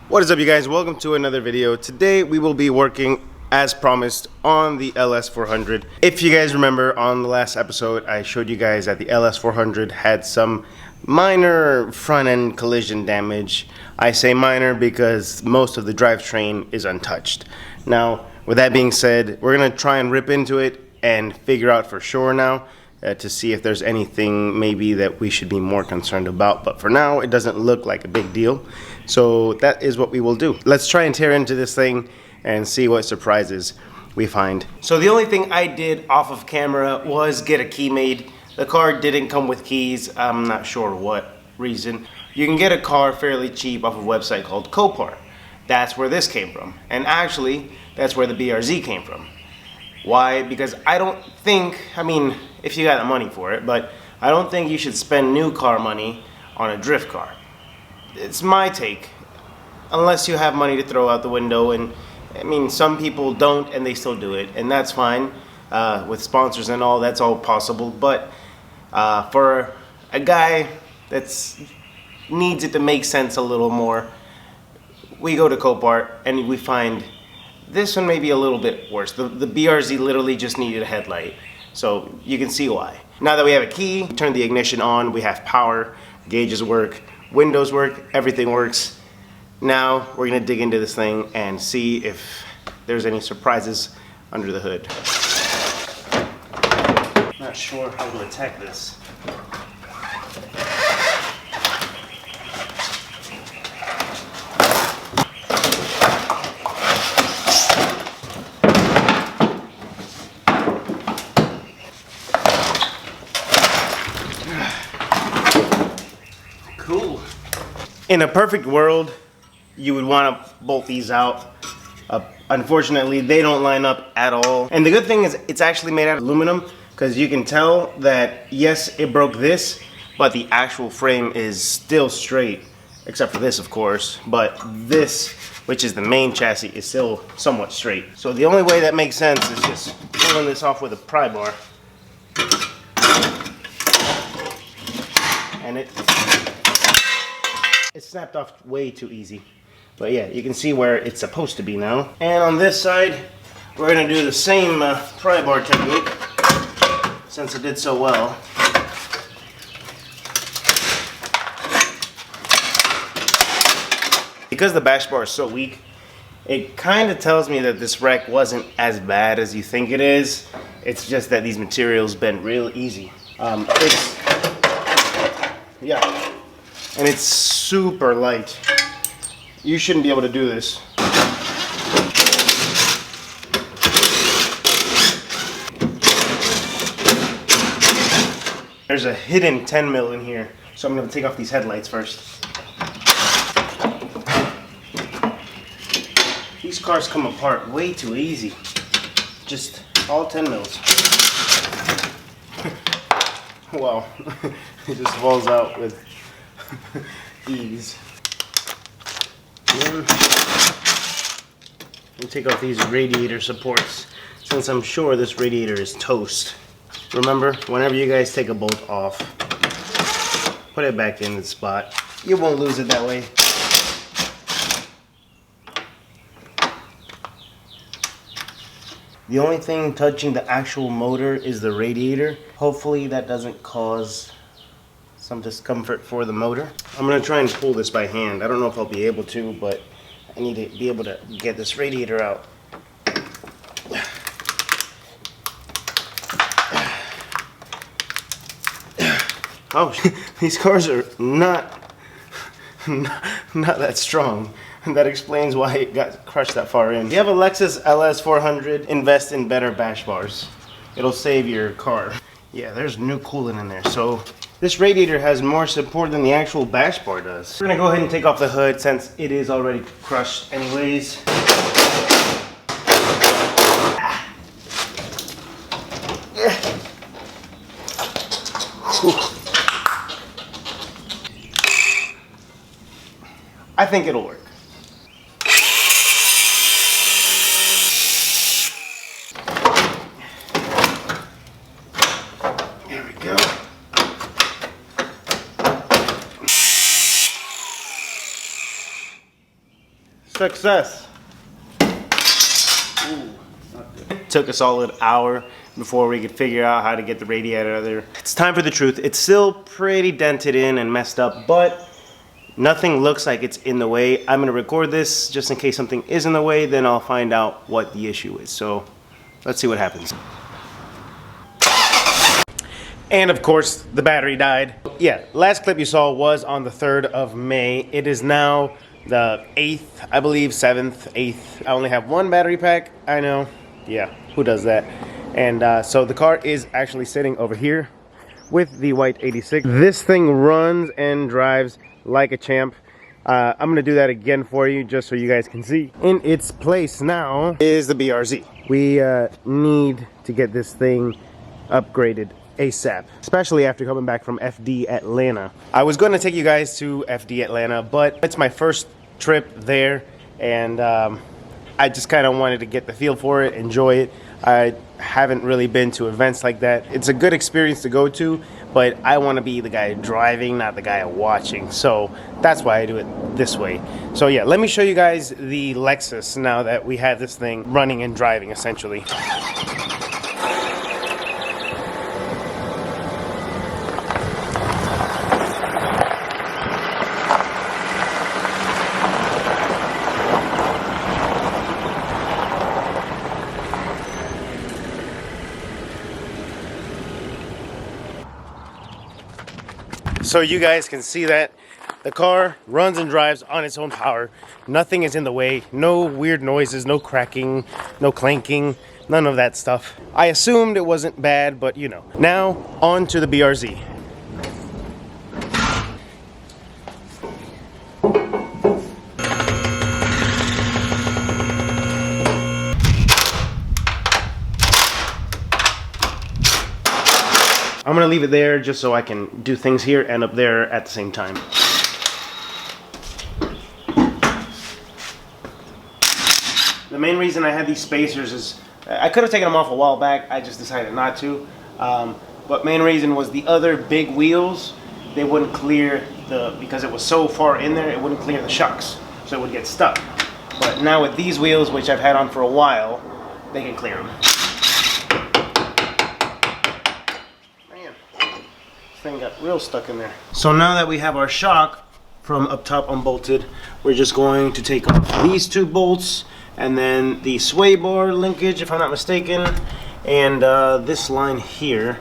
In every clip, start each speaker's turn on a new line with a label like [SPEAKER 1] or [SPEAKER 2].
[SPEAKER 1] What is up, you guys? Welcome to another video. Today we will be working as promised on the LS400. If you guys remember, on the last episode I showed you guys that the LS400 had some minor front end collision damage. I say minor because most of the drivetrain is untouched. Now with that being said, we're gonna try and rip into it and figure out for sure now to see if there's anything maybe that we should be more concerned about, but for now it doesn't look like a big deal. So that is what we will do. Let's try and tear into this thing and see what surprises we find. So the only thing I did off of camera was get a key made. The car didn't come with keys. I'm not sure what reason. You can get a car fairly cheap off of a website called Copart. That's where this came from. And actually, that's where the BRZ came from. Why? Because I don't think, I mean, if you got the money for it, but I don't think you should spend new car money on a drift car. It's my take. Unless you have money to throw out the window, and I mean, some people don't and they still do it, and that's fine. With sponsors and all, that's all possible, but for a guy that needs it to make sense a little more, we go to Copart and we find this one may be a little bit worse. The BRZ literally just needed a headlight, so you can see why. Now that we have a key, turn the ignition on, we have power, gauges work, windows work, everything works. Now we're gonna dig into this thing and see if there's any surprises under the hood. Not sure how to attack this. Cool. In a perfect world, you would want to bolt these out. Unfortunately, they don't line up at all. And the good thing is it's actually made out of aluminum, because you can tell that, yes, it broke this, but the actual frame is still straight, except for this, of course. But this, which is the main chassis, is still somewhat straight. So the only way that makes sense is just pulling this off with a pry bar. And it snapped off way too easy. But yeah, you can see where it's supposed to be now. And on this side, we're gonna do the same pry bar technique, since it did so well. Because the bash bar is so weak, it kind of tells me that this wreck wasn't as bad as you think it is. It's just that these materials bend real easy. Yeah, and it's super light. You shouldn't be able to do this. There's a hidden 10 mil in here, so I'm gonna take off these headlights first. These cars come apart way too easy. Just all 10 mils. Wow, it just falls out with ease. And take off these radiator supports, since I'm sure this radiator is toast. Remember, whenever you guys take a bolt off, put it back in the spot. You won't lose it that way. The only thing touching the actual motor is the radiator. Hopefully that doesn't cause some discomfort for the motor. I'm gonna try and pull this by hand. I don't know if I'll be able to, but I need to be able to get this radiator out. Oh, these cars are not that strong. And that explains why it got crushed that far in. If you have a Lexus LS400, invest in better bash bars. It'll save your car. Yeah, there's new coolant in there. So this radiator has more support than the actual bash bar does. We're gonna go ahead and take off the hood since it is already crushed anyways. I think it'll work. There we go. Success. Ooh, not good. It took a solid hour before we could figure out how to get the radiator out of there. It's time for the truth. It's still pretty dented in and messed up, but nothing looks like it's in the way. I'm gonna record this just in case something is in the way, then I'll find out what the issue is. So let's see what happens. And of course, the battery died. Yeah, last clip you saw was on the 3rd of May. It is now the 8th, I believe, 7th, 8th. I only have one battery pack, I know. Yeah, who does that? And so the car is actually sitting over here with the white 86. This thing runs and drives like a champ. I'm gonna do that again for you just so you guys can see. In its place now is the BRZ. We need to get this thing upgraded ASAP, especially after coming back from FD Atlanta. I was going to take you guys to FD Atlanta, but it's my first trip there, and I just kind of wanted to get the feel for it, enjoy it. I haven't really been to events like that. It's a good experience to go to, but I want to be the guy driving, not the guy watching. So that's why I do it this way. So yeah, let me show you guys the Lexus now that we have this thing running and driving essentially. So you guys can see that the car runs and drives on its own power. Nothing is in the way, no weird noises, no cracking, no clanking, none of that stuff. I assumed it wasn't bad, but you know. Now, on to the BRZ. I'm gonna leave it there just so I can do things here and up there at the same time. The main reason I had these spacers is I could have taken them off a while back. I just decided not to. But main reason was the other big wheels, they wouldn't clear because it was so far in there, it wouldn't clear the shocks, so it would get stuck. But now with these wheels, which I've had on for a while, they can clear them. Thing got real stuck in there. So now that we have our shock from up top unbolted, we're just going to take off these two bolts and then the sway bar linkage, if I'm not mistaken, and this line here,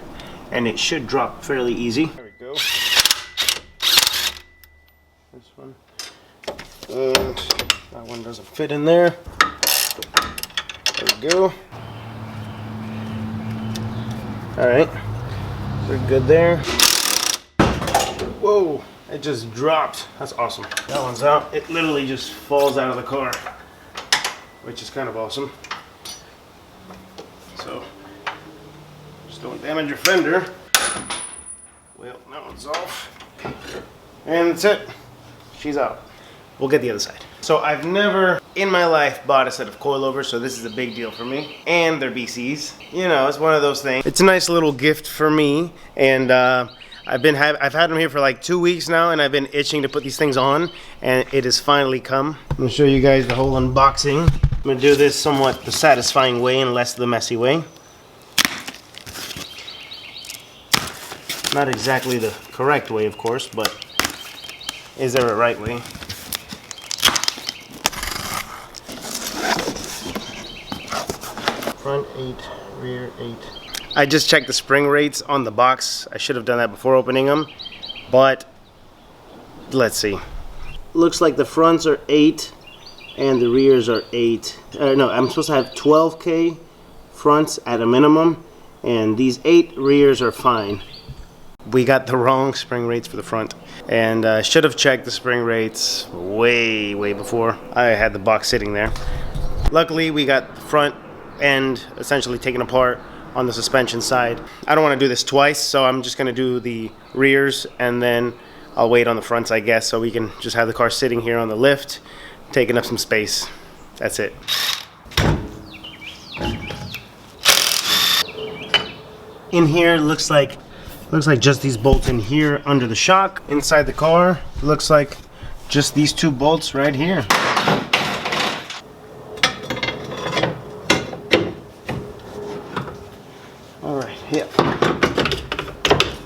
[SPEAKER 1] and it should drop fairly easy. There we go. This one. And that one doesn't fit in there. There we go. Alright. We're good there. Whoa, it just dropped. That's awesome. That one's out. It literally just falls out of the car, which is kind of awesome. So, just don't damage your fender. Well, that one's off. And that's it. She's out. We'll get the other side. So I've never in my life bought a set of coilovers, so this is a big deal for me. And they're BCs. You know, it's one of those things. It's a nice little gift for me, and I've had them here for like 2 weeks now, and I've been itching to put these things on, and it has finally come. I'm gonna show you guys the whole unboxing. I'm gonna do this somewhat the satisfying way and less the messy way. Not exactly the correct way, of course, but is there a right way? Front 8, rear 8. I just checked the spring rates on the box. I should have done that before opening them, but let's see. Looks like the fronts are 8 and the rears are 8. No, I'm supposed to have 12K fronts at a minimum, and these 8 rears are fine. We got the wrong spring rates for the front, and should have checked the spring rates way before I had the box sitting there. Luckily, we got the front end essentially taken apart on the suspension side. I don't want to do this twice, so I'm just going to do the rears and then I'll wait on the fronts, I guess, so we can just have the car sitting here on the lift, taking up some space. That's it. In here, looks like just these bolts in here under the shock. Inside the car, looks like just these two bolts right here. Yeah.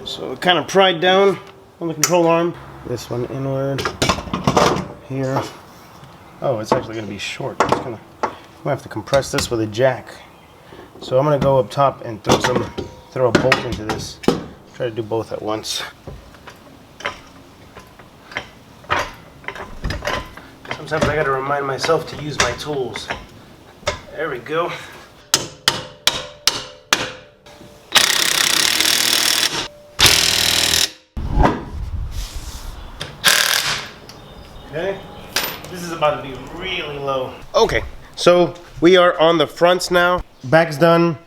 [SPEAKER 1] So kind of pried down on the control arm. This one inward here. Oh, it's actually going to be short. I'm going to have to compress this with a jack. So I'm going to go up top and throw a bolt into this. Try to do both at once. Sometimes I got to remind myself to use my tools. There we go. Okay, this is about to be really low. Okay, so we are on the fronts now. Back's done.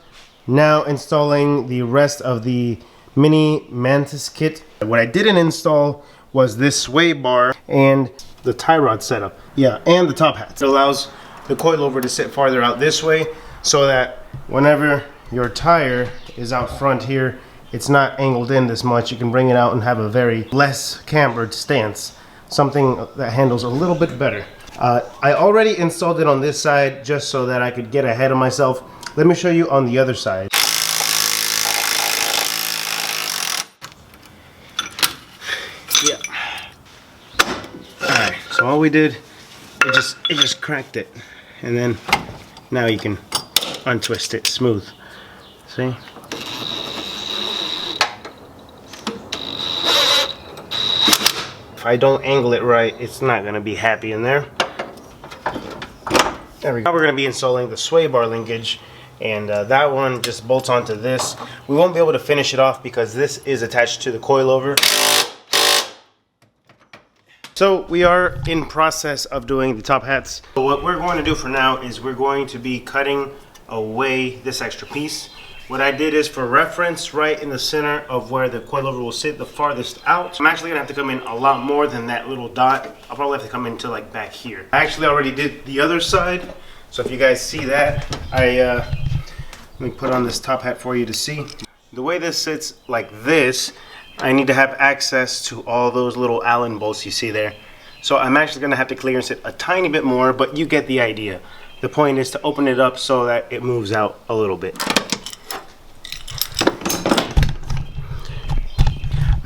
[SPEAKER 1] Now installing the rest of the mini Mantis kit. What I didn't install was this sway bar and the tie rod setup. Yeah, and the top hats. It allows the coilover to sit farther out this way so that whenever your tire is out front here, it's not angled in this much. You can bring it out and have a very less cambered stance. Something that handles a little bit better. I already installed it on this side just so that I could get ahead of myself. Let me show you on the other side. Yeah. Alright, so all we did, it just cracked it. And then now you can untwist it smooth. See? If I don't angle it right, it's not going to be happy in there. There we go. Now we're going to be installing the sway bar linkage, and that one just bolts onto this. We won't be able to finish it off because this is attached to the coilover. So we are in process of doing the top hats. So what we're going to do for now is we're going to be cutting away this extra piece. What I did is, for reference, right in the center of where the coilover will sit, the farthest out. I'm actually gonna have to come in a lot more than that little dot. I'll probably have to come into like back here. I actually already did the other side, so if you guys see that, let me put on this top hat for you to see. The way this sits like this, I need to have access to all those little Allen bolts you see there. So I'm actually gonna have to clearance it a tiny bit more, but you get the idea. The point is to open it up so that it moves out a little bit.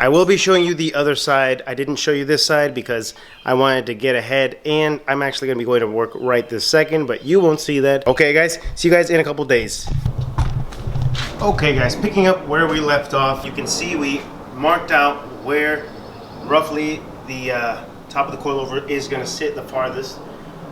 [SPEAKER 1] I will be showing you the other side. I didn't show you this side because I wanted to get ahead, and I'm actually going to be going to work right this second, but you won't see that. Okay guys, see you guys in a couple days. Okay guys, picking up where we left off, you can see we marked out where roughly the top of the coilover is going to sit the farthest,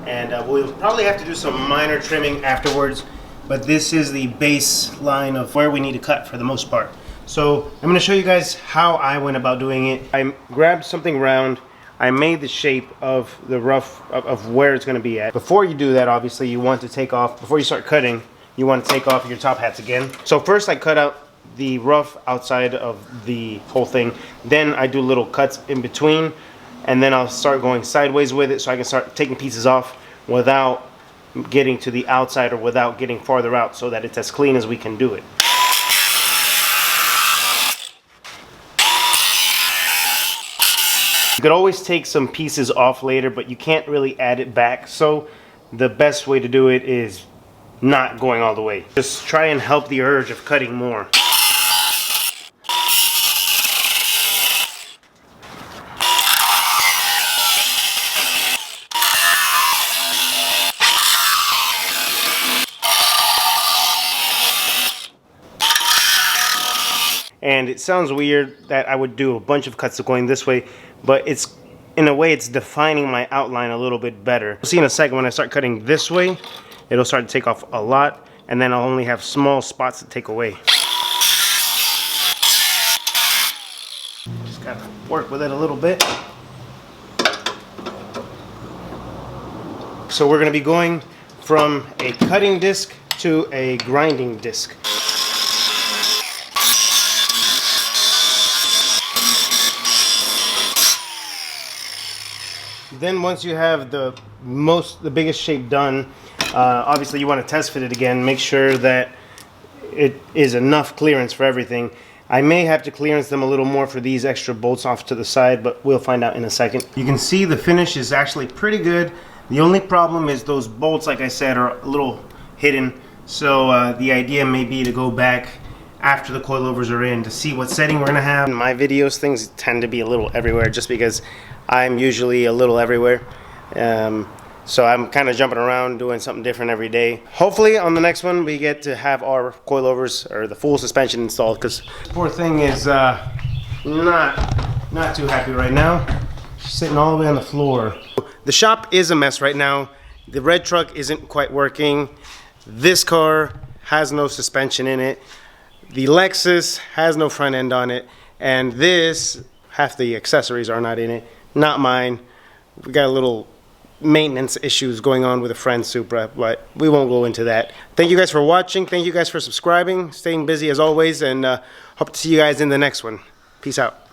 [SPEAKER 1] and we'll probably have to do some minor trimming afterwards, but this is the baseline of where we need to cut for the most part. So I'm going to show you guys how I went about doing it. I grabbed something round, I made the shape of the rough of where it's going to be at. Before you do that, obviously you want to take off, before you start cutting, you want to take off your top hats again. So first I cut out the rough outside of the whole thing, then I do little cuts in between, and then I'll start going sideways with it so I can start taking pieces off without getting to the outside or without getting farther out, so that it's as clean as we can do it. You could always take some pieces off later, but you can't really add it back. So the best way to do it is not going all the way. Just try and help the urge of cutting more. And it sounds weird that I would do a bunch of cuts going this way, but it's, in a way, it's defining my outline a little bit better. You'll see in a second when I start cutting this way, it'll start to take off a lot, and then I'll only have small spots to take away. Just gotta work with it a little bit. So we're gonna be going from a cutting disc to a grinding disc. Then once you have the biggest shape done, obviously you want to test fit it again, make sure that it is enough clearance for everything. I may have to clearance them a little more for these extra bolts off to the side, but we'll find out in a second. You can see the finish is actually pretty good. The only problem is those bolts, like I said, are a little hidden. So the idea may be to go back after the coilovers are in to see what setting we're gonna have. In my videos, things tend to be a little everywhere just because I'm usually a little everywhere. So I'm kind of jumping around doing something different every day. Hopefully on the next one we get to have our coilovers or the full suspension installed, because poor thing is not too happy right now. She's sitting all the way on the floor. The shop is a mess right now. The red truck isn't quite working. This car has no suspension in it. The Lexus has no front end on it. And this, half the accessories are not in it. Not mine. We got a little maintenance issues going on with a friend's Supra, but we won't go into that. Thank you guys for watching. Thank you guys for subscribing. Staying busy as always, and hope to see you guys in the next one. Peace out.